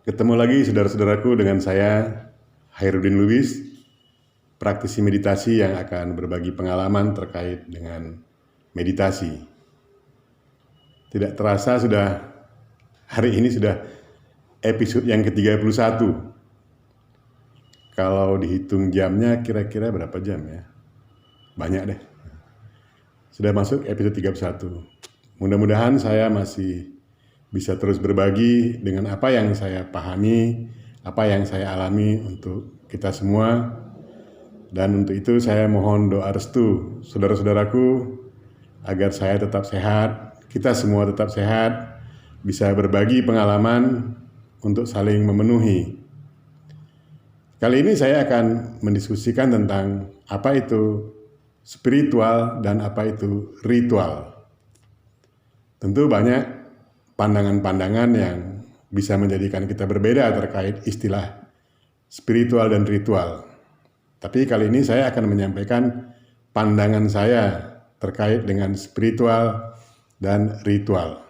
Ketemu lagi saudara-saudaraku dengan saya, Hairudin Lubis, praktisi meditasi yang akan berbagi pengalaman terkait dengan meditasi. Tidak terasa hari ini sudah episode yang ke-31. Kalau dihitung jamnya kira-kira berapa jam ya? Banyak deh. Sudah masuk episode 31. Mudah-mudahan saya masih bisa terus berbagi dengan apa yang saya pahami, apa yang saya alami untuk kita semua. Dan untuk itu saya mohon doa restu saudara-saudaraku agar saya tetap sehat, kita semua tetap sehat, bisa berbagi pengalaman untuk saling memenuhi. Kali ini saya akan mendiskusikan tentang apa itu spiritual dan apa itu ritual. Tentu banyak pandangan-pandangan yang bisa menjadikan kita berbeda terkait istilah spiritual dan ritual. Tapi kali ini saya akan menyampaikan pandangan saya terkait dengan spiritual dan ritual.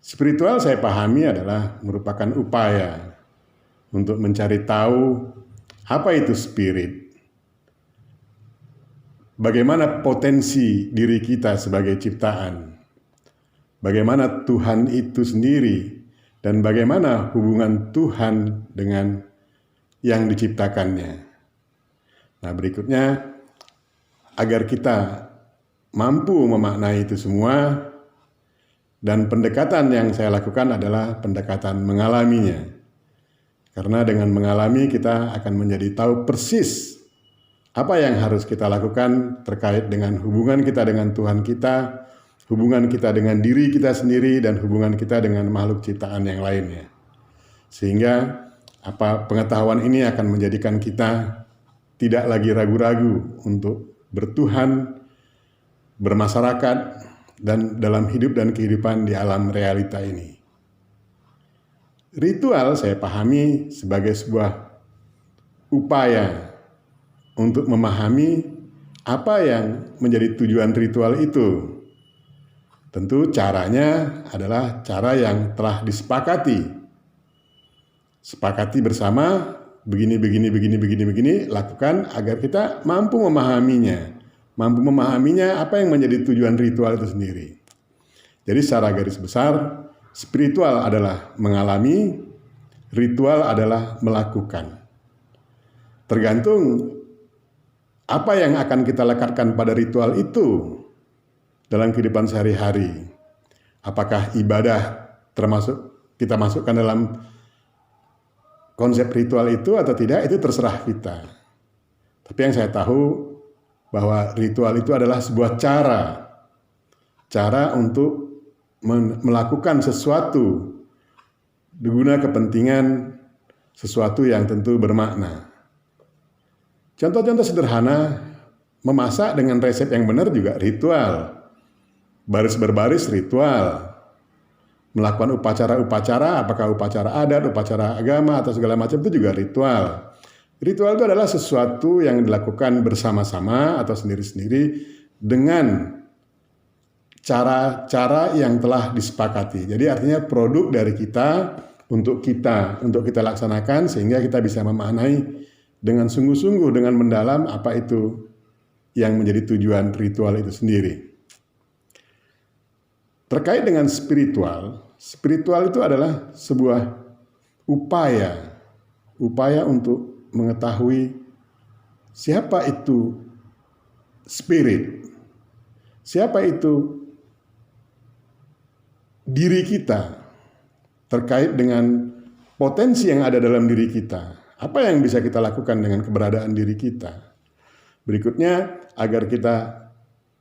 Spiritual saya pahami adalah merupakan upaya untuk mencari tahu apa itu spirit, bagaimana potensi diri kita sebagai ciptaan, bagaimana Tuhan itu sendiri, dan bagaimana hubungan Tuhan dengan yang diciptakannya. Nah, berikutnya, agar kita mampu memaknai itu semua, dan pendekatan yang saya lakukan adalah pendekatan mengalaminya. Karena dengan mengalami kita akan menjadi tahu persis apa yang harus kita lakukan terkait dengan hubungan kita dengan Tuhan kita, hubungan kita dengan diri kita sendiri, dan hubungan kita dengan makhluk ciptaan yang lainnya. Sehingga pengetahuan ini akan menjadikan kita tidak lagi ragu-ragu untuk bertuhan, bermasyarakat, dan dalam hidup dan kehidupan di alam realita ini. Ritual saya pahami sebagai sebuah upaya untuk memahami apa yang menjadi tujuan ritual itu. Tentu caranya adalah cara yang telah disepakati. Sepakati bersama, begini, lakukan agar kita mampu memahaminya. Mampu memahaminya apa yang menjadi tujuan ritual itu sendiri. Jadi secara garis besar, spiritual adalah mengalami, ritual adalah melakukan. Tergantung apa yang akan kita lekatkan pada ritual itu dalam kehidupan sehari-hari. Apakah ibadah kita masukkan dalam konsep ritual itu atau tidak, itu terserah kita. Tapi yang saya tahu bahwa ritual itu adalah sebuah cara untuk melakukan sesuatu guna kepentingan sesuatu yang tentu bermakna. Contoh-contoh sederhana, memasak dengan resep yang benar juga ritual. Baris berbaris ritual. Melakukan upacara-upacara, apakah upacara adat, upacara agama, atau segala macam, itu juga ritual. Ritual itu adalah sesuatu yang dilakukan bersama-sama atau sendiri-sendiri dengan cara-cara yang telah disepakati. Jadi artinya produk dari kita untuk kita laksanakan, sehingga kita bisa memaknai dengan sungguh-sungguh, dengan mendalam apa itu yang menjadi tujuan ritual itu sendiri. Terkait dengan spiritual itu adalah sebuah upaya untuk mengetahui siapa itu spirit, siapa itu diri kita, terkait dengan potensi yang ada dalam diri kita. Apa yang bisa kita lakukan dengan keberadaan diri kita? Berikutnya, agar kita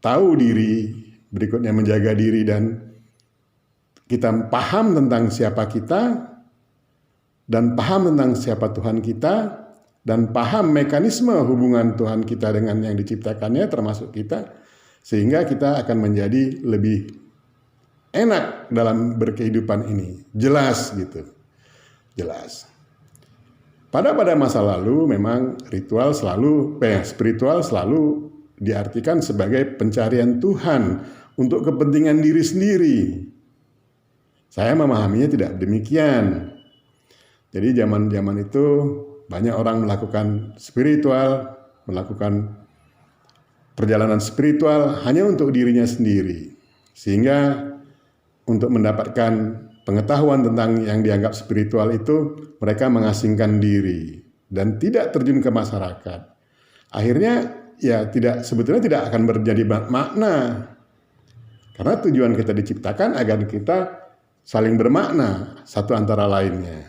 tahu diri, berikutnya menjaga diri, dan kita paham tentang siapa kita, dan paham tentang siapa Tuhan kita, dan paham mekanisme hubungan Tuhan kita dengan yang diciptakannya, termasuk kita, sehingga kita akan menjadi lebih enak dalam berkehidupan ini. Jelas gitu. Jelas. Pada masa lalu memang spiritual selalu diartikan sebagai pencarian Tuhan untuk kepentingan diri sendiri. Saya memahaminya tidak demikian. Jadi zaman-zaman itu banyak orang melakukan spiritual, melakukan perjalanan spiritual hanya untuk dirinya sendiri. Sehingga untuk mendapatkan pengetahuan tentang yang dianggap spiritual itu, mereka mengasingkan diri dan tidak terjun ke masyarakat. Akhirnya ya sebetulnya tidak akan menjadi makna. Karena tujuan kita diciptakan agar kita saling bermakna satu antara lainnya.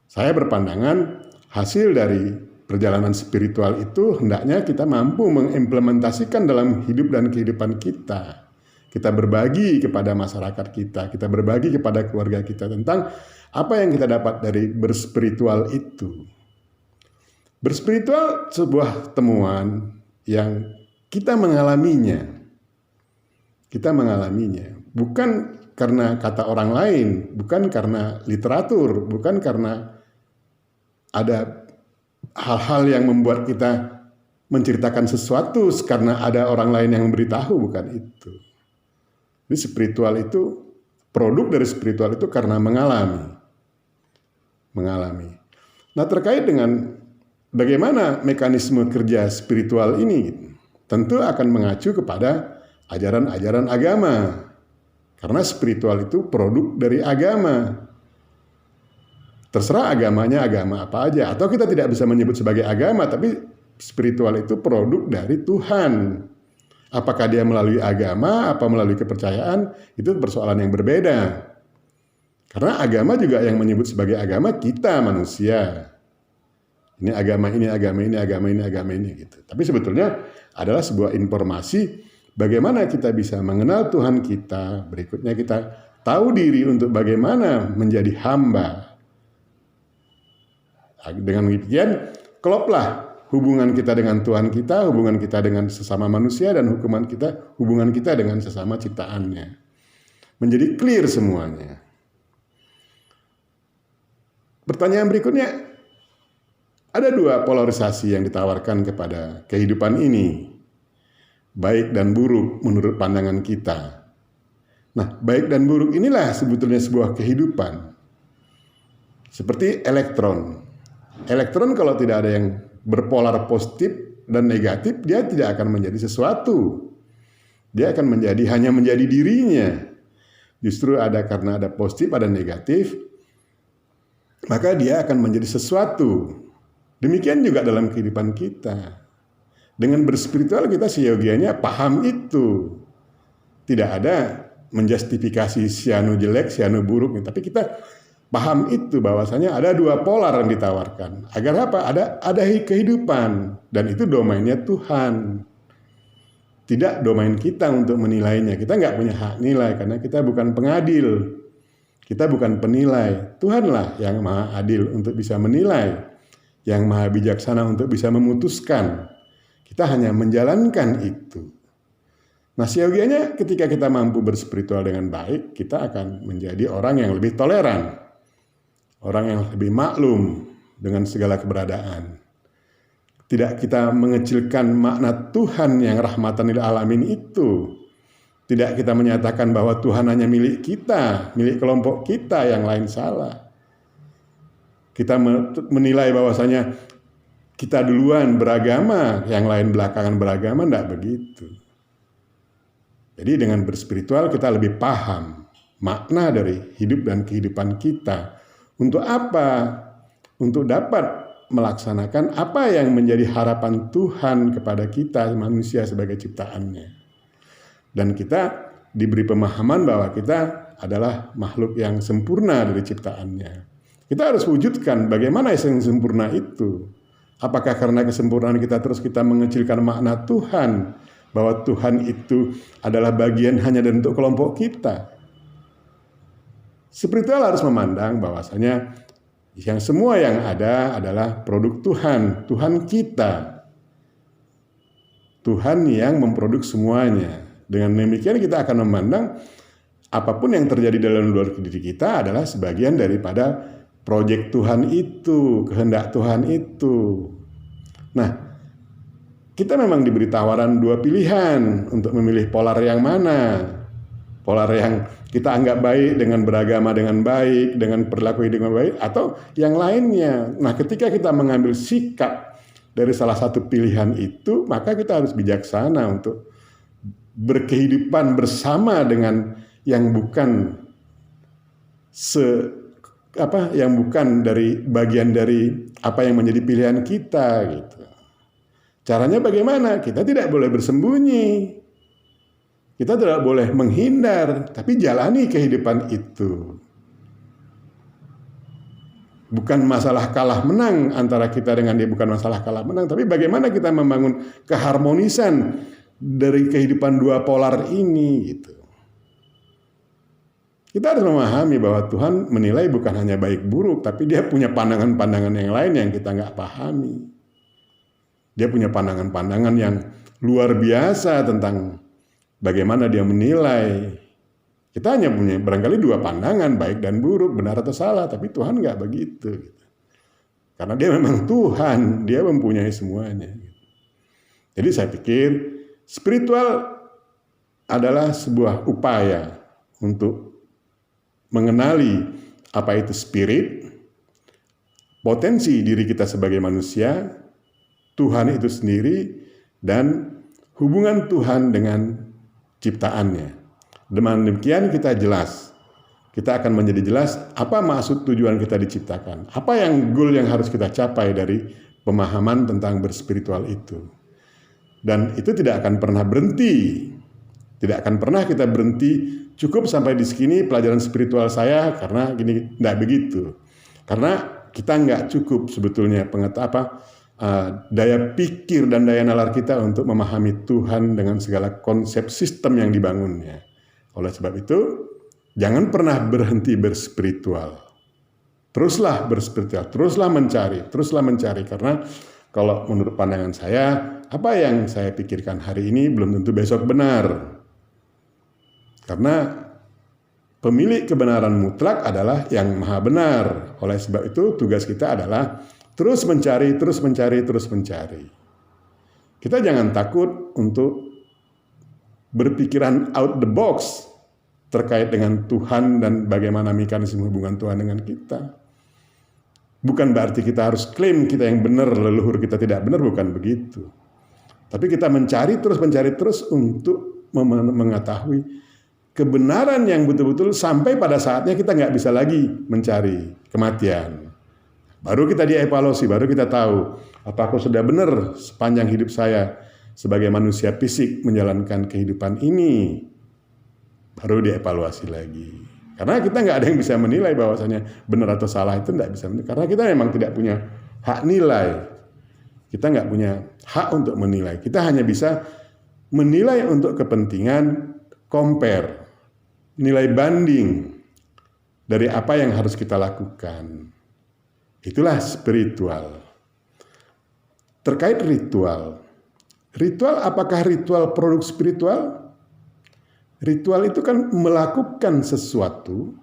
Saya berpandangan hasil dari perjalanan spiritual itu hendaknya kita mampu mengimplementasikan dalam hidup dan kehidupan kita. Kita berbagi kepada masyarakat kita berbagi kepada keluarga kita tentang apa yang kita dapat dari berspiritual itu. Berspiritual sebuah temuan yang kita mengalaminya. Kita mengalaminya. Bukan karena kata orang lain, bukan karena literatur, bukan karena ada hal-hal yang membuat kita menceritakan sesuatu karena ada orang lain yang memberitahu, bukan itu. Jadi spiritual itu, produk dari spiritual itu karena mengalami. Nah, terkait dengan bagaimana mekanisme kerja spiritual ini, tentu akan mengacu kepada ajaran-ajaran agama. Karena spiritual itu produk dari agama. Terserah agamanya agama apa aja. Atau kita tidak bisa menyebut sebagai agama, tapi spiritual itu produk dari Tuhan. Apakah dia melalui agama, apa melalui kepercayaan, itu persoalan yang berbeda. Karena agama juga yang menyebut sebagai agama kita manusia. Ini agama ini, agama ini, agama ini, agama ini gitu. Tapi sebetulnya adalah sebuah informasi bagaimana kita bisa mengenal Tuhan kita. Berikutnya kita tahu diri untuk bagaimana menjadi hamba. Dengan demikian, kloplah hubungan kita dengan Tuhan kita, hubungan kita dengan sesama manusia, dan hubungan kita dengan sesama ciptaannya. Menjadi clear semuanya. Pertanyaan berikutnya, ada dua polarisasi yang ditawarkan kepada kehidupan ini. Baik dan buruk menurut pandangan kita. Nah, baik dan buruk inilah sebetulnya sebuah kehidupan. Seperti elektron. Elektron kalau tidak ada yang berpolar positif dan negatif, dia tidak akan menjadi sesuatu. Dia akan hanya menjadi dirinya. Justru karena ada positif, ada negatif, maka dia akan menjadi sesuatu. Demikian juga dalam kehidupan kita. Dengan berspiritual kita seyogianya paham itu. Tidak ada menjustifikasi sianu jelek, sianu buruk, tapi kita paham itu bahwasanya ada dua polar yang ditawarkan. Agar apa? Ada kehidupan, dan itu domainnya Tuhan. Tidak domain kita untuk menilainya. Kita nggak punya hak nilai karena kita bukan pengadil. Kita bukan penilai. Tuhanlah yang maha adil untuk bisa menilai, yang maha bijaksana untuk bisa memutuskan. Kita hanya menjalankan itu. Nah, seyogianya ketika kita mampu berspiritual dengan baik, kita akan menjadi orang yang lebih toleran. Orang yang lebih maklum dengan segala keberadaan. Tidak kita mengecilkan makna Tuhan yang rahmatan lil alamin itu. Tidak kita menyatakan bahwa Tuhan hanya milik kita, milik kelompok kita, yang lain salah. Kita menilai bahwasanya kita duluan beragama, yang lain belakangan beragama, tidak begitu. Jadi dengan berspiritual kita lebih paham makna dari hidup dan kehidupan kita. Untuk apa? Untuk dapat melaksanakan apa yang menjadi harapan Tuhan kepada kita manusia sebagai ciptaannya. Dan kita diberi pemahaman bahwa kita adalah makhluk yang sempurna dari ciptaannya. Kita harus wujudkan bagaimana yang sempurna itu. Apakah karena kesempurnaan kita terus kita mengecilkan makna Tuhan, bahwa Tuhan itu adalah bagian hanya dan untuk kelompok kita. Spiritual harus memandang bahwasanya yang semua yang ada adalah produk Tuhan, Tuhan kita. Tuhan yang memproduk semuanya. Dengan demikian kita akan memandang apapun yang terjadi dalam luar diri kita adalah sebagian daripada proyek Tuhan itu, kehendak Tuhan itu. Nah, kita memang diberi tawaran dua pilihan untuk memilih polar yang mana. Polar yang kita anggap baik dengan beragama dengan baik, dengan perilaku dengan baik, atau yang lainnya. Nah, ketika kita mengambil sikap dari salah satu pilihan itu, maka kita harus bijaksana untuk berkehidupan bersama dengan yang bukan yang bukan dari bagian dari apa yang menjadi pilihan kita gitu. Caranya bagaimana? Kita tidak boleh bersembunyi. Kita tidak boleh menghindar, tapi jalani kehidupan itu. Bukan masalah kalah menang antara kita dengan dia, bukan masalah kalah menang, tapi bagaimana kita membangun keharmonisan dari kehidupan dua polar ini gitu. Kita harus memahami bahwa Tuhan menilai bukan hanya baik buruk, tapi dia punya pandangan-pandangan yang lain yang kita nggak pahami. Dia punya pandangan-pandangan yang luar biasa tentang bagaimana dia menilai. Kita hanya punya barangkali dua pandangan, baik dan buruk, benar atau salah, tapi Tuhan nggak begitu. Karena dia memang Tuhan, dia mempunyai semuanya. Jadi saya pikir spiritual adalah sebuah upaya untuk mengenali apa itu spirit, potensi diri kita sebagai manusia, Tuhan itu sendiri, dan hubungan Tuhan dengan ciptaannya. Dengan demikian kita jelas, kita akan menjadi jelas apa maksud tujuan kita diciptakan, apa yang goal yang harus kita capai dari pemahaman tentang berspiritual itu. Dan itu tidak akan pernah berhenti, tidak akan pernah kita berhenti cukup sampai di sini pelajaran spiritual saya karena gini, tidak begitu. Karena kita nggak cukup sebetulnya daya pikir dan daya nalar kita untuk memahami Tuhan dengan segala konsep sistem yang dibangunnya. Oleh sebab itu, jangan pernah berhenti berspiritual. Teruslah berspiritual, teruslah mencari. Karena kalau menurut pandangan saya, apa yang saya pikirkan hari ini belum tentu besok benar. Karena pemilik kebenaran mutlak adalah yang maha benar. Oleh sebab itu, tugas kita adalah terus mencari. Kita jangan takut untuk berpikiran out the box terkait dengan Tuhan dan bagaimana mekanisme hubungan Tuhan dengan kita. Bukan berarti kita harus klaim kita yang benar, leluhur kita tidak benar, bukan begitu. Tapi kita mencari terus untuk mengetahui kebenaran yang betul-betul sampai pada saatnya kita nggak bisa lagi mencari kematian. Baru kita dievaluasi, baru kita tahu apakah sudah benar sepanjang hidup saya sebagai manusia fisik menjalankan kehidupan ini. Baru dievaluasi lagi. Karena kita nggak ada yang bisa menilai bahwasanya benar atau salah itu nggak bisa menilai. Karena kita memang tidak punya hak nilai. Kita nggak punya hak untuk menilai. Kita hanya bisa menilai untuk kepentingan compare, nilai banding dari apa yang harus kita lakukan. Itulah spiritual. Terkait ritual. Ritual, apakah ritual produk spiritual? Ritual itu kan melakukan sesuatu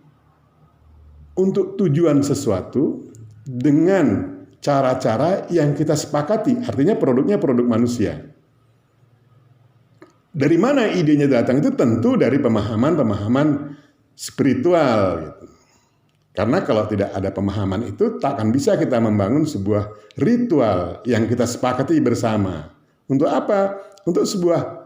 untuk tujuan sesuatu dengan cara-cara yang kita sepakati. Artinya produknya produk manusia. Dari mana idenya datang itu tentu dari pemahaman spiritual. Gitu. Karena kalau tidak ada pemahaman itu, tak akan bisa kita membangun sebuah ritual yang kita sepakati bersama. Untuk apa? Untuk sebuah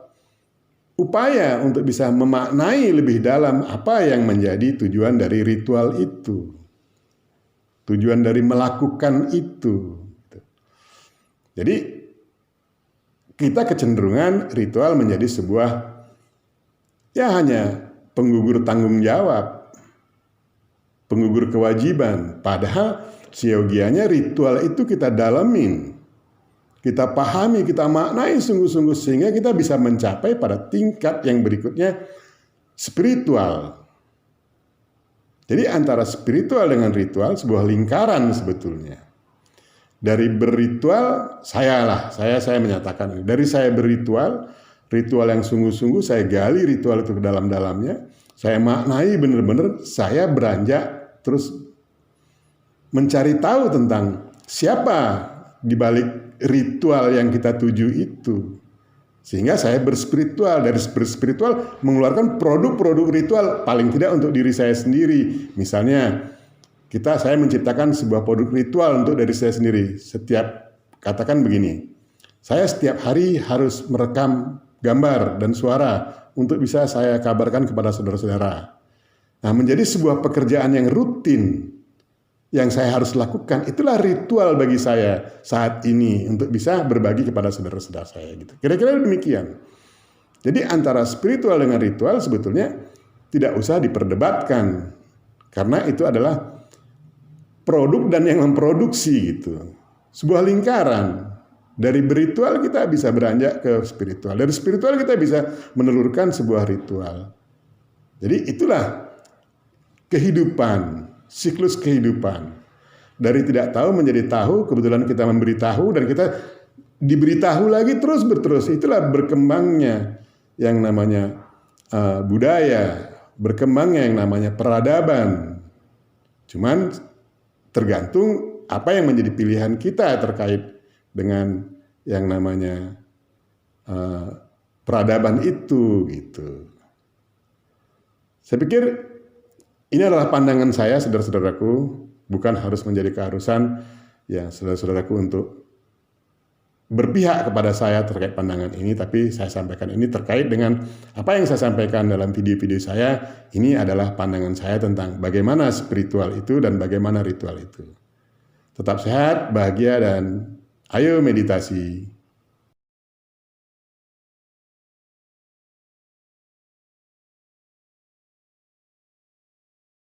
upaya untuk bisa memaknai lebih dalam apa yang menjadi tujuan dari ritual itu. Tujuan dari melakukan itu. Jadi, kita kecenderungan ritual menjadi sebuah hanya penggugur tanggung jawab, penggugur kewajiban. Padahal siogianya ritual itu kita dalamin, kita pahami, kita maknai sungguh-sungguh sehingga kita bisa mencapai pada tingkat yang berikutnya spiritual. Jadi antara spiritual dengan ritual sebuah lingkaran sebetulnya. Dari berritual, saya menyatakan, dari saya berritual, ritual yang sungguh-sungguh saya gali ritual itu ke dalam-dalamnya, saya maknai benar-benar, saya beranjak terus mencari tahu tentang siapa di balik ritual yang kita tuju itu. Sehingga saya berspiritual, dari berspiritual mengeluarkan produk-produk ritual paling tidak untuk diri saya sendiri. Misalnya saya menciptakan sebuah produk ritual untuk diri saya sendiri. Katakan begini, saya setiap hari harus merekam gambar dan suara untuk bisa saya kabarkan kepada saudara-saudara. Nah, menjadi sebuah pekerjaan yang rutin yang saya harus lakukan, itulah ritual bagi saya saat ini untuk bisa berbagi kepada saudara-saudara saya gitu. Kira-kira demikian. Jadi antara spiritual dengan ritual sebetulnya tidak usah diperdebatkan, karena itu adalah produk dan yang memproduksi gitu. Sebuah lingkaran. Dari berritual kita bisa beranjak ke spiritual. Dari spiritual kita bisa menelurkan sebuah ritual. Jadi itulah kehidupan, siklus kehidupan. Dari tidak tahu menjadi tahu, kebetulan kita memberitahu dan kita diberitahu lagi terus berterus. Itulah berkembangnya yang namanya budaya, berkembangnya yang namanya peradaban. Cuman tergantung apa yang menjadi pilihan kita terkait dengan yang namanya peradaban itu gitu. Saya pikir ini adalah pandangan saya, saudara-saudaraku, bukan harus menjadi keharusan ya saudara-saudaraku untuk berpihak kepada saya terkait pandangan ini, tapi saya sampaikan ini terkait dengan apa yang saya sampaikan dalam video-video saya. Ini adalah pandangan saya tentang bagaimana spiritual itu dan bagaimana ritual itu. Tetap sehat, bahagia, dan ayo meditasi.